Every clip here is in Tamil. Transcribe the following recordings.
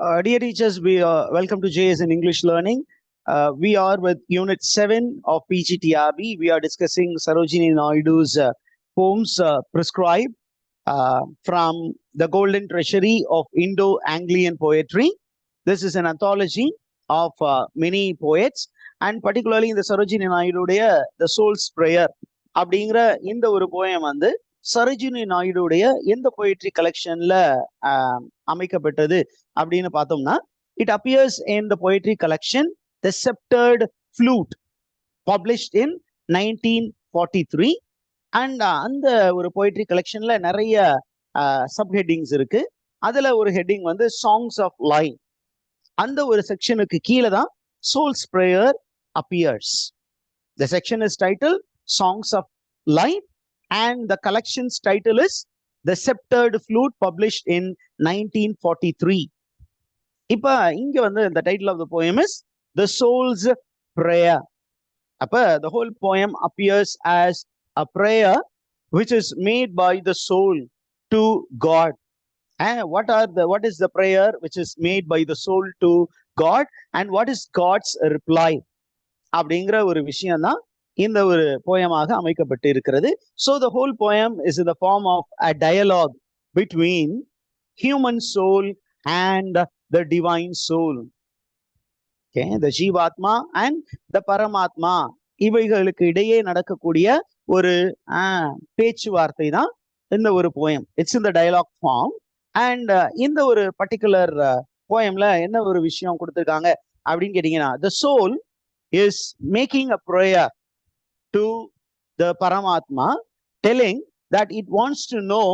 Dear teachers, we welcome to JS in English Learning. We are with Unit 7 of PGTRB. We are discussing Sarojini Naidu's poems prescribed from the Golden Treasury of Indo-Anglian Poetry. This is an anthology of many poets, and particularly in the Sarojini Naiduடைய The Soul's Prayer அப்படிங்கிற இந்த ஒரு போயம் வந்து சரோஜினி நாயுடுடைய எந்த போயிட்ரி கலெக்ஷன்ல அமைக்கப்பட்டது அப்படின்னு பார்த்தோம்னா, it appears in the poetry collection the sceptred flute published in 1943. And அந்த ஒரு போயிட்ரி கலெக்ஷன்ல நிறைய சப்ஹெட்டிங்ஸ் இருக்கு. அதுல ஒரு ஹெட்டிங் வந்து சாங்ஸ் ஆஃப் லைஃப். அந்த ஒரு செக்ஷனுக்கு கீழே தான் souls prayer appears. The section is title songs of life and the collection's title is The Sceptered Flute, published in 1943. இப்ப இங்க வந்து the title of the poem is The Soul's Prayer. அப்ப the whole poem appears as a prayer which is made by the soul to God. And what is the prayer which is made by the soul to God, and what is God's reply? அப்படிங்கிற ஒரு விஷயம் தான் இந்த ஒரு போயமாக அமைக்கப்பட்டு இருக்கிறது. So the whole poem is in the form of a dialogue between human soul and the divine soul. Okay, the Jivatma and the Paramatma, இவைகளுக்கு இடையே நடக்கக்கூடிய ஒரு பேச்சுவார்த்தை தான் இந்த ஒரு poem. It's in the dialogue form. And இந்த ஒரு பர்டிகுலர் போயம்ல என்ன ஒரு விஷயம் கொடுத்துருக்காங்க அப்படின்னு கேட்டீங்கன்னா, the soul is making a prayer to the Paramatma, telling that it wants to know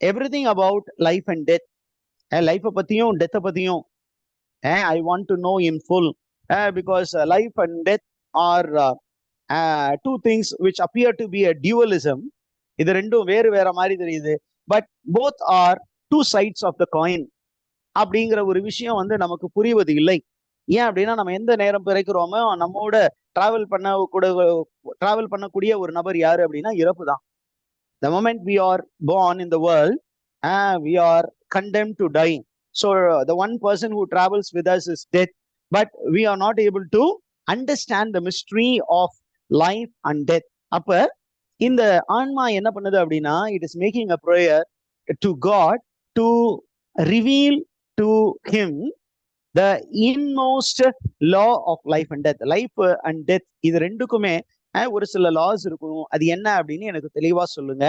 everything about life and death. Life patiyum, death patiyum. I want to know in full, because life and death are two things which appear to be a dualism. இது ரெண்டும் வேறு வேற மாதிரி தெரியுது, but both are two sides of the coin. அப்படிங்கிற ஒரு விஷயம் வந்து நமக்கு புரிவது இல்லை. ஏன் அப்படின்னா, நம்ம எந்த நேரம் பிறக்கிறோமோ நம்மோட டிராவல் பண்ணக்கூடிய ஒரு நபர் யாரு அப்படின்னா இறப்பு தான். The moment we are born in the world, we are condemned to die. So the one person who travels with us is death, but we are not able to understand the mystery of life and death. அப்ப இந்த ஆன்மா என்ன பண்ணுது அப்படின்னா, it is making a prayer to God to reveal to him the inmost law of life and death. Life and death இது ரெண்டுக்குமே ஒரு சில லாஸ் இருக்கும். அது என்ன அப்படின்னு எனக்கு தெளிவா சொல்லுங்க.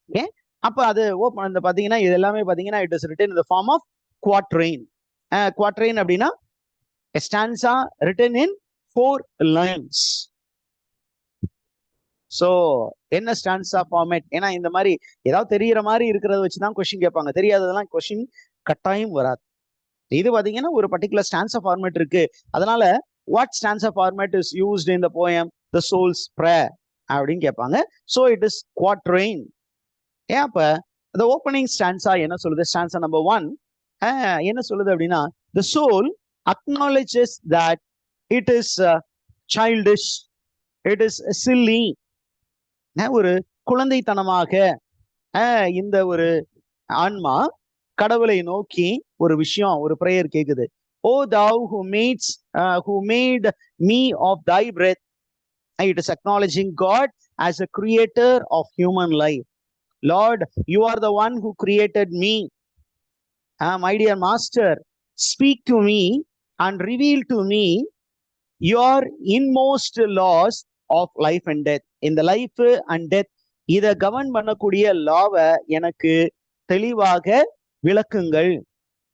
ஓகே, அப்ப அது ஓப்பன் பாத்தீங்கன்னா இது எல்லாமே பாத்தீங்கன்னா it is written in the form of quatrain. Quatrain அப்படின்னா a stanza written in 4 lines. So என்ன ஸ்டான்ஸா ஃபார்மேட்? ஏன்னா இந்த மாதிரி ஏதாவது தெரியற மாதிரி இருக்கிறத வச்சுதான் கொஸ்டின் கேட்பாங்க. தெரியாததெல்லாம் கொஸ்டின் கட்டாயம் வராது. இது பாத்தீங்கன்னா ஒரு பர்டிகுலர் ஸ்டான்ஸா ஃபார்மேட் இருக்கு. அதனால what stanza format is used in the poem The Soul's Prayer அப்படின்னு கேட்பாங்க. So it is quatrain. ஏன் அப்ப the opening stanza என்ன சொல்லுது? Stanza number 1 என்ன சொல்லுது அப்படின்னா, the soul acknowledges that it is childish, it is silly. ஒரு குழந்தைத்தனமாக இந்த ஒரு ஆன்மா கடவுளை நோக்கி ஒரு விஷயம், ஒரு பிரேயர் கேக்குது. O thou who made me of thy breath. It is acknowledging God as a creator of human life. Lord, you are the one who created me. My dear master, speak to me and reveal to me your inmost laws of life and death. In the life and death இத கவர்ன் பண்ணக்கூடிய லாவை எனக்கு தெளிவாக விளக்குங்கள்.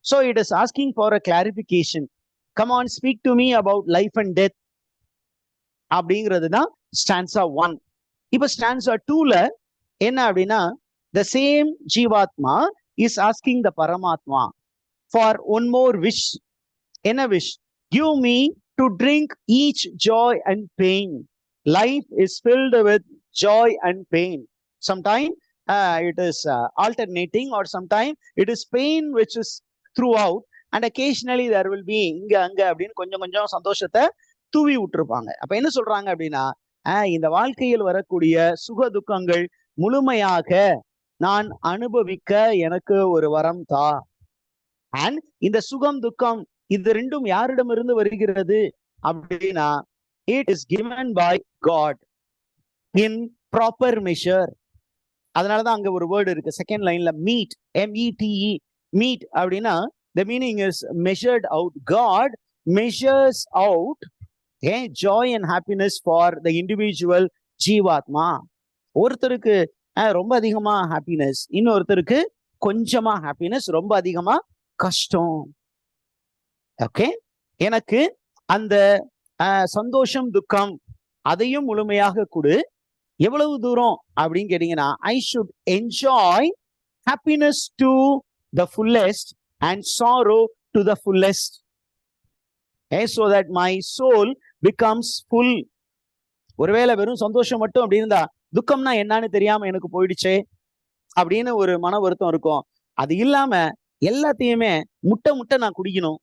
So it is asking for a clarification. Come on, speak to me about life and death. அப்படிங்கிறது தான் ஸ்டான்சா 1. இப்ப ஸ்டான்சா 2ல என்ன அப்படின்னா, the same ஜீவாத்மா is asking the Paramatma for one more wish. என்ன wish? Give me to drink each joy and pain. Life is filled with joy and pain. Sometimes it is alternating, or sometimes it is pain which is throughout, and occasionally there will be இங்க அங்க அப்படின்னு கொஞ்சம் கொஞ்சம் சந்தோஷத்தை தூவி விட்டுருப்பாங்க. அப்ப என்ன சொல்றாங்க அப்படின்னா, இந்த வாழ்க்கையில் வரக்கூடிய சுக துக்கங்கள் முழுமையாக நான் அனுபவிக்க எனக்கு ஒரு வரம் தா அண்ட் இந்த சுகம் துக்கம் இது ரெண்டும் யாரிடமிருந்து வருகிறது அப்படின்னா, it is given by God in proper measure. அதனாலதான் அங்க ஒரு வேர்டு இருக்கு செகண்ட் லைன்ல, மீட், METE, மீட் அப்படின்னா the meaning is measured out. God measures out joy and happiness for the individual ஜீவாத்மா. ஒருத்தருக்கு ரொம்ப அதிகமா ஹாப்பினஸ், இன்னொருத்தருக்கு கொஞ்சமா ஹாப்பினஸ், ரொம்ப அதிகமா கஷ்டம். ஓகே, எனக்கு அந்த சந்தோஷம் துக்கம் அதையும் முழுமையாக கொடு. எவ்வளவு தூரம் அப்படின்னு கேட்டீங்கன்னா, I should enjoy happiness to the fullest and sorrow to the fullest, so that my soul becomes full. ஒருவேளை வெறும் சந்தோஷம் மட்டும் அப்படி இருந்தா, துக்கம்னா என்னன்னு தெரியாம எனக்கு போயிடுச்சே அப்படின்னு ஒரு மன வருத்தம் இருக்கும். அது இல்லாம எல்லாத்தையுமே முட்டை முட்டை நான் குடிக்கணும்.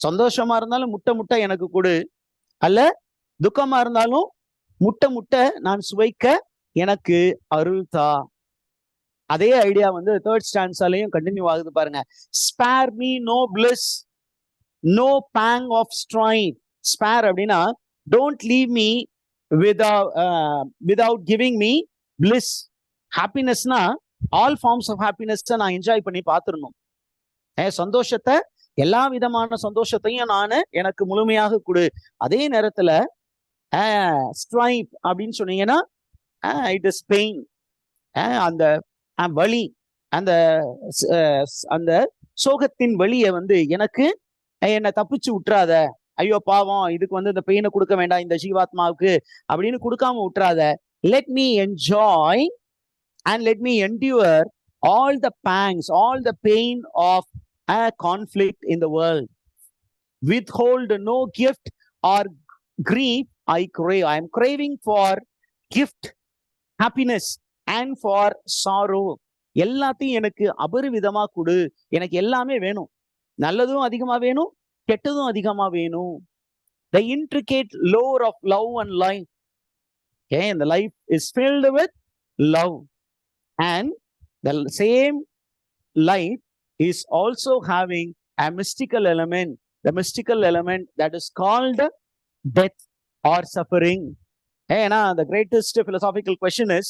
சந்தோஷமா இருந்தாலும் முட்டை முட்டை எனக்கு கொடு, அல்ல துக்கமா இருந்தாலும் முட்டை முட்டை நான் சுவைக்க எனக்கு அருள் தா. அதே ஐடியா வந்து தேர்ட் ஸ்டான்ஸாலையும் கண்டினியூ ஆகுது பாருங்க. Spare me no bliss, no pang of strain. Spare அப்படின்னா don't leave me without giving me bliss. ஹாப்பினஸ்னா ஆல் ஃபார்ம்ஸ் ஆஃப் ஹாப்பினஸ் நான் என்ஜாய் பண்ணி பார்த்துடணும். சந்தோஷத்தை, எல்லா விதமான சந்தோஷத்தையும் நான் எனக்கு முழுமையாக கொடு. அதே நேரத்துல ஸ்ட்ரைப் அப்படின்னு சொன்னீங்கன்னா இட் இஸ் பெயின், அந்த வலி, அந்த அந்த சோகத்தின் வலியை வந்து எனக்கு என்னை தப்பிச்சு விட்டுறாத. ஐயோ பாவம், இதுக்கு வந்து இந்த பெயினை கொடுக்க வேண்டாம் இந்த ஜீவாத்மாவுக்கு அப்படின்னு கொடுக்காம விட்டுறாத. Let me enjoy and let me endure all the pangs, all the pain of a conflict in the world. Withhold no gift or grief I crave. I am craving for gift, happiness and for sorrow. எல்லாத்தையும் எனக்கு அபரிவிதமா கொடு. எனக்கு எல்லாமே வேணும், நல்லதும் அதிகமா வேணும், கெட்டதும் அதிகமா வேணும். The intricate lore of love and life. Okay, and the life is filled with love. And the same life is also having a mystical element, the mystical element that is called death or suffering. Now, the greatest philosophical question is,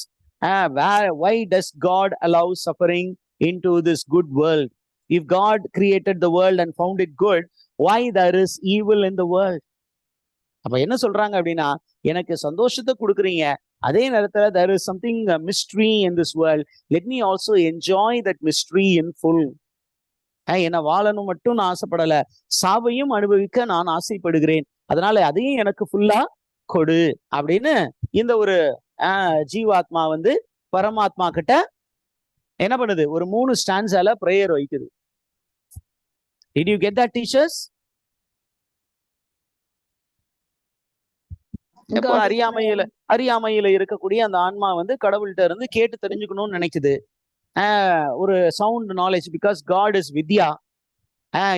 why does God allow suffering into this good world? If God created the world and found it good, why there is evil in the world? அப்ப என்ன சொல்றாங்க அப்படின்னா, எனக்கு சந்தோஷத்தை கொடுக்குறீங்க, அதே நேரத்துல there is something mystery in this world. Let me also enjoy that mystery in full. என்ன வாழணும் மட்டும் நான் ஆசைப்படல, சாவையும் அனுபவிக்க நான் ஆசைப்படுகிறேன். அதனால அதையும் எனக்கு ஃபுல்லா கொடு அப்படின்னு இந்த ஒரு ஜீவாத்மா வந்து பரமாத்மா கிட்ட என்ன பண்ணுது, ஒரு 3 ஸ்டான்ஸால பிரேயர் வைக்குது. Did you get that, teachers? எப்போ அறியாமையில இருக்கக்கூடிய அந்த ஆன்மா வந்து கடவுள்கிட்ட இருந்து கேட்டு தெரிஞ்சுக்கணும்னு நினைக்குது. ஒரு sound knowledge, because God is Vidya,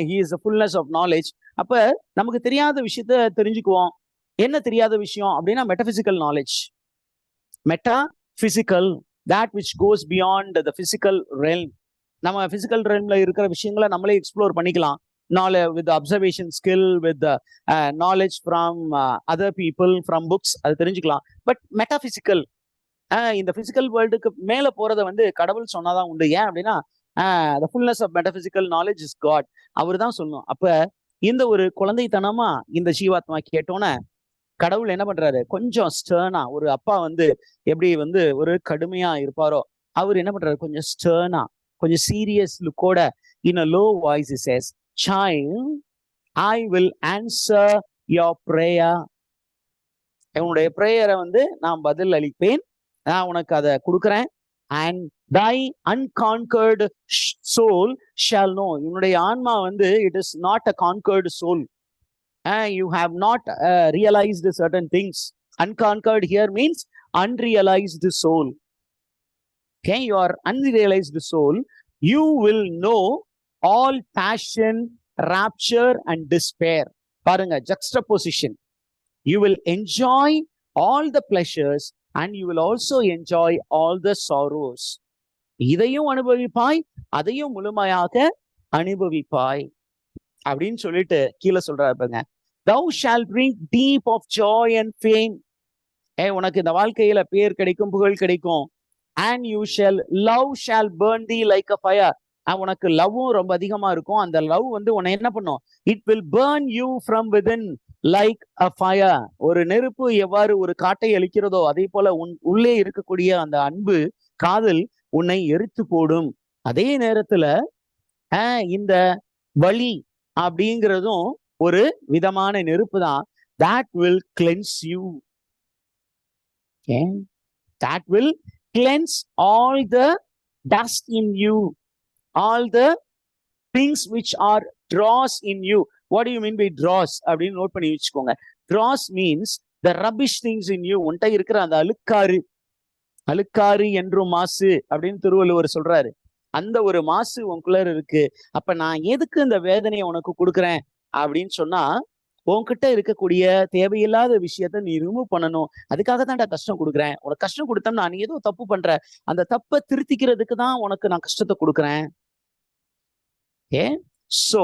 he is the fullness of knowledge. அப்ப நமக்கு தெரியாத விஷயத்த தெரிஞ்சுக்குவோம். என்ன தெரியாத விஷயம் அப்படின்னா metaphysical knowledge. Metaphysical, that which goes beyond the physical realm. நம்ம பிசிக்கல் realmல இருக்கிற விஷயங்களை நம்மளே எக்ஸ்ப்ளோர் பண்ணிக்கலாம். knowledge with the observation skill, with the knowledge from other people, from books, அது தெரிஞ்சுக்கலாம். பட் மெட்டாபிசிக்கல், இந்த பிசிக்கல் வேர்ல்டுக்கு மேல போறதை வந்து கடவுள் சொன்னாதான் உண்டு. ஏன் அப்படின்னா the fullness of metaphysical knowledge is God. அவர் தான் சொல்லணும். அப்ப இந்த ஒரு குழந்தைத்தனமா இந்த ஜீவாத்மா கேட்டோன்னே கடவுள் என்ன பண்றாரு, கொஞ்சம் ஸ்டர்னா, ஒரு அப்பா வந்து எப்படி வந்து ஒரு கடுமையா இருப்பாரோ, அவர் என்ன பண்றாரு, கொஞ்சம் ஸ்டர்னா, கொஞ்சம் serious லுக்கோட in a low voice he says, child, I will answer your prayer. உன்னுடைய பிரேயரை வந்து நான் பதில் அளிப்பேன், நான் உனக்கு அதை கொடுக்குறேன். and thy unconquered soul shall know. உன்னுடைய ஆன்மா வந்து it is not a conquered soul. You have not realized certain things. Unconquered here means unrealized soul. Okay, your unrealized soul, you will know all passion, rapture and despair. பாருங்க, juxtaposition. You will enjoy all the pleasures and you will also enjoy all the sorrows. இதையும் அனுபவிப்பாய், அதையும் முழுமையாக அனுபவிப்பாய் அப்படின்னு சொல்லிட்டு கீழே சொல்றாரு பாருங்க. thou shall drink deep of joy and fame. உனக்கு இந்த வாழ்க்கையில பேர் கிடைக்கும், புகழ் கிடைக்கும். and you shall love shall burn thee like a fire. உனக்கு லவ்வும் ரொம்ப அதிகமா இருக்கும். அந்த லவ் வந்து உன்னை என்ன பண்ணும்? it will burn you from within like a fire. ஒரு நெருப்பு எவ்வாறு ஒரு காட்டை அழிக்கிறதோ அதே போல உள்ளே இருக்கக்கூடிய அந்த அன்பு, காதல் உன்னை எரித்து போடும். அதே நேரத்துல இந்த வலி அப்படிங்கிறதும் ஒரு விதமான நெருப்பு தான். that will cleanse you. that will cleanse all the dust in you, all the things which are dross in you. What do you mean by dross? அப்படின்னு நோட் பண்ணி வச்சுக்கோங்க. dross means the rubbish things in you. உன்கிட்ட இருக்கிற அந்த அழுக்காறு என்றும் மாசு அப்படின்னு திருவள்ளுவர் சொல்றாரு. அந்த ஒரு மாசு உனக்குள்ள இருக்கு. அப்ப நான் எதுக்கு இந்த வேதனையை உனக்கு கொடுக்குறேன் அப்படின்னு சொன்னா, உன்கிட்ட இருக்கக்கூடிய தேவையில்லாத விஷயத்த நீ ரிமூவ் பண்ணணும். அதுக்காக தான் நான் கஷ்டம் கொடுக்குறேன். உனக்கு கஷ்டம் கொடுத்தோம்னா நீ ஏதோ தப்பு பண்ற, அந்த தப்பை திருத்திக்கிறதுக்கு தான் உனக்கு நான் கஷ்டத்தை கொடுக்குறேன். சோ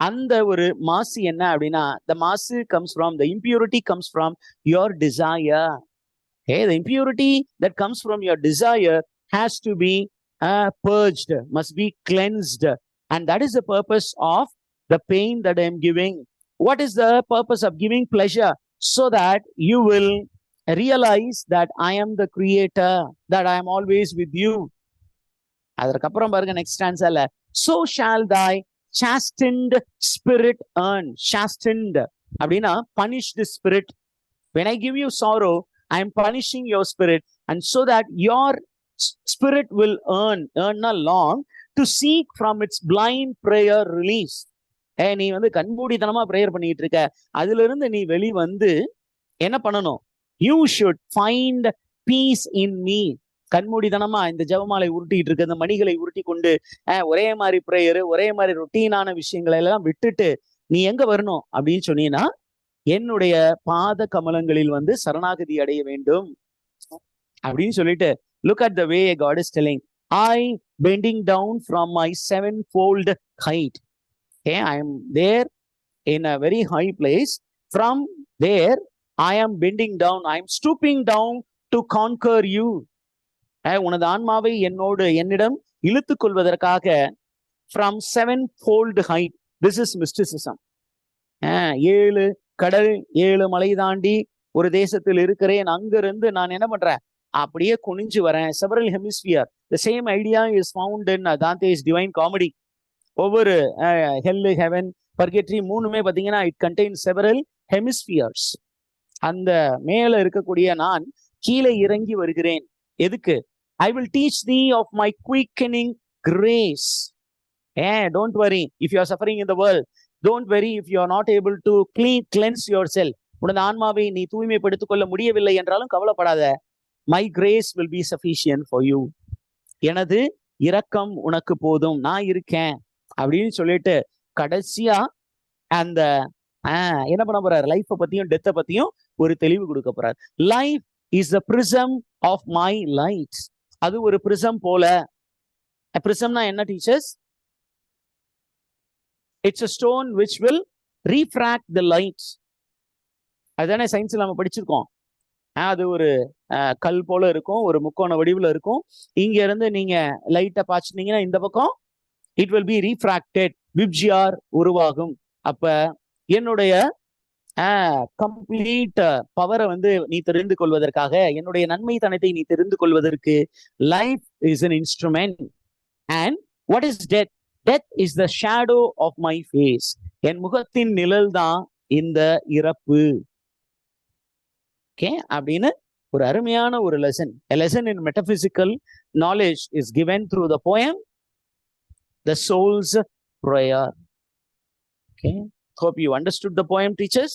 அந்த ஒரு மாசு என்ன அப்படின்னா, the மாசு comes from, the impurity comes from your desire. The impurity that comes from your desire has to be purged, must be cleansed, and that is the purpose of the pain that I am giving. What is the purpose of giving pleasure? So that you will realize that I am the creator, that I am always with you. அதற்கப்புறம் பாருங்க next stanzaல, so shall thy chastened spirit earn. chastened அப்படின்னா punished spirit. when I give you sorrow, I am punishing your spirit, and so that your spirit will earn long to seek from its blind prayer release. நீ வந்து கண்மூடித்தனமா பிரேயர் பண்ணிட்டு இருக்க, அதுல இருந்து நீ வெளி வந்து என்ன பண்ணணும்? you should find peace in me. கண்மூடித்தனமா இந்த ஜெபமாலை உருட்டிட்டு இருக்க, இந்த மணிகளை உருட்டி கொண்டு ஒரே மாதிரி பிரேயர், ஒரே மாதிரி ரொட்டீனான விஷயங்களை எல்லாம் விட்டுட்டு நீ எங்க வரணும் அப்படின்னு சொன்னீங்கன்னா, என்னுடைய பாத கமலங்களில் வந்து சரணாகதி அடைய வேண்டும் அப்படின்னு சொல்லிட்டு, look at the way God is telling, I bending down from my sevenfold height. I am there in a very high place. From there I am bending down, I am stooping down to conquer you. உனது ஆன்மாவை என்னிடம் இழுத்துக் கொள்வதற்காக, from sevenfold height. This is mysticism. 7 கடல் 7 மலை தாண்டி ஒரு தேசத்தில் இருக்கிறேன், அங்கிருந்து நான் என்ன பண்றேன்? அப்படியே குனிஞ்சு வரேன். several hemisphere. The same idea is found in Dante's Divine Comedy. ஒவ்வொரு ஹெல், ஹெவன், பர்கெட்ரி மூணுமே பார்த்தீங்கன்னா it contains several hemispheres. அந்த மேல இருக்கக்கூடிய நான் கீழே இறங்கி வருகிறேன். எதுக்கு? I will teach thee of my quickening grace. Don't worry if you are suffering in the world. Don't worry if you are not able to cleanse yourself. உனது ஆன்மாவை நீ தூய்மைப்படுத்திக் கொள்ள முடியவில்லை என்றாலும் கவலைப்படாத. My grace will be sufficient for you. எனது இரக்கம் உனக்கு போதும், நான் இருக்கேன் அப்படின்னு சொல்லிட்டு கடைசியா அந்த என்ன பண்ண போறாரு? லைஃப்பை பத்தியும் டெத்தை பத்தியும் ஒரு தெளிவு கொடுக்க போறாரு. Life is the prism of my light. அது ஒரு பிரிசம் போல. பிரிசம்னா என்ன teachers? It's a stone which will refract the light. அதுதானே சயின்ஸ்ல நம்ம படிச்சிருக்கோம். அது ஒரு கல் போல இருக்கும், ஒரு முக்கோண வடிவுல இருக்கும். இங்க இருந்து நீங்க லைட்டை பாய்ச்சினீங்கன்னா இந்த பக்கம் it will be refracted, VIBGYOR உருவாகும். அப்ப என்னுடைய கம்ப்ளீட் பவரை வந்து நீ தெரிந்து கொள்வதற்காக, என்னுடைய நன்மை தனத்தை நீ தெரிந்து கொள்வதற்கு life is an instrument. and what is death? death is the shadow of my face. என் முகத்தின் நிழல் தான் இந்த இறப்பு. அப்படின்னு ஒரு அருமையான ஒரு lesson. A lesson in metaphysical knowledge is given through the poem The Soul's Prayer. Hope you understood the poem, teachers.